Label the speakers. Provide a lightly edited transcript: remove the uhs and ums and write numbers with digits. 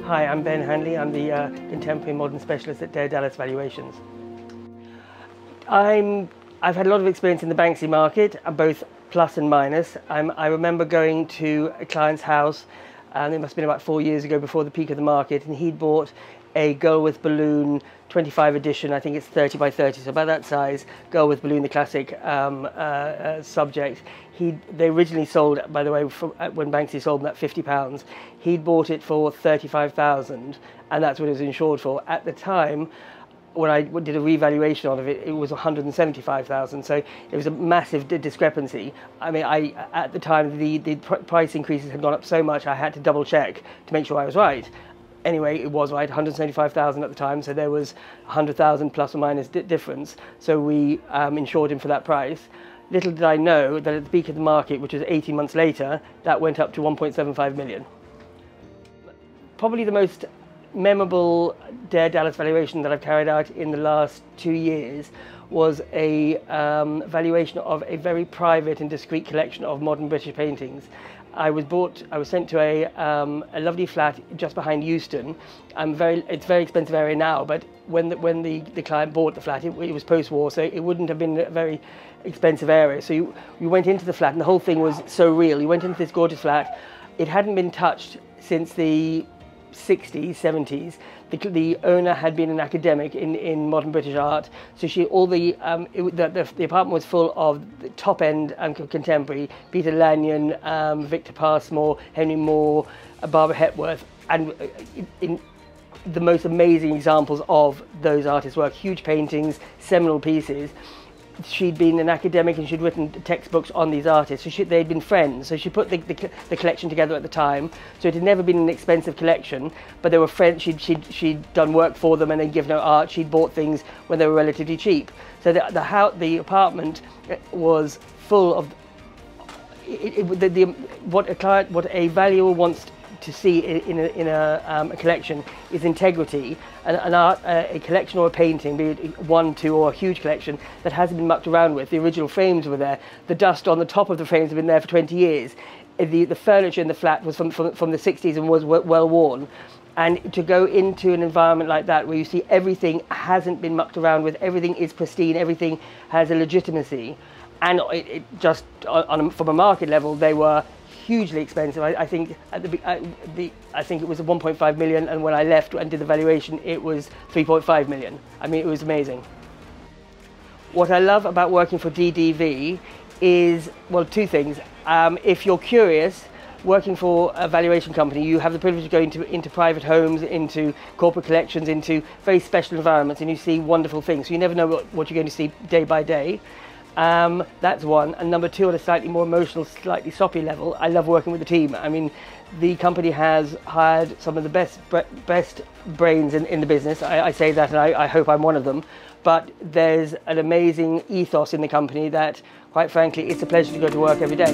Speaker 1: Hi, I'm Ben Hanley. I'm the Contemporary Modern Specialist at Doerr Dallas Valuations. I've had a lot of experience in the Banksy market, both plus and minus. I remember going to a client's house, and it must have been about 4 years ago, before the peak of the market, and he'd bought a Girl with Balloon 25 edition. I think it's 30 by 30, so about that size. Girl with Balloon, the classic subject. They originally sold, by the way, when Banksy sold them at £50. He'd bought it for 35,000, and that's what it was insured for. At the time, when I did a revaluation of it, it was 175,000. So it was a massive discrepancy. I mean, at the time, the price increases had gone up so much, I had to double check to make sure I was right. Anyway, it was right, 175,000 at the time, so there was 100,000 plus or minus difference. So we insured him for that price. Little did I know that at the peak of the market, which was 18 months later, that went up to 1.75 million. Probably the most memorable Doerr Dallas valuation that I've carried out in the last 2 years was a valuation of a very private and discreet collection of modern British paintings. I was sent to a lovely flat just behind Euston. It's a very expensive area now, but when the client bought the flat, it was post-war, so it wouldn't have been a very expensive area. So you went into the flat, and the whole thing was so real. You went into this gorgeous flat. It hadn't been touched since the 60s, 70s. The owner had been an academic in modern British art, so the apartment was full of the top end contemporary: Peter Lanyon, Victor Passmore, Henry Moore, Barbara Hepworth, and in the most amazing examples of those artists' work. Huge paintings, seminal pieces. She'd been an academic and she'd written textbooks on these artists, so they'd been friends. So she put the collection together at the time. So it had never been an expensive collection, but they were friends. She'd done work for them and they'd given her art. She'd bought things when they were relatively cheap. So the apartment was full of what a valuer wants to see in a collection is integrity. A collection or a painting, be it one, two, or a huge collection that hasn't been mucked around with. The original frames were there. The dust on the top of the frames had been there for 20 years. The furniture in the flat was from the 60s and was well worn. And to go into an environment like that, where you see everything hasn't been mucked around with, everything is pristine, everything has a legitimacy, and from a market level, they were hugely expensive. I think it was 1.5 million, and when I left and did the valuation, it was 3.5 million. I mean, it was amazing. What I love about working for DDV is, well, two things. If you're curious, working for a valuation company, you have the privilege of going into private homes, into corporate collections, into very special environments, and you see wonderful things. So you never know what you're going to see day by day. That's one. And number two, at a slightly more emotional, slightly soppy level, I love working with the team. I mean, the company has hired some of the best brains in the business. I say that, and I hope I'm one of them. But there's an amazing ethos in the company that, quite frankly, it's a pleasure to go to work every day.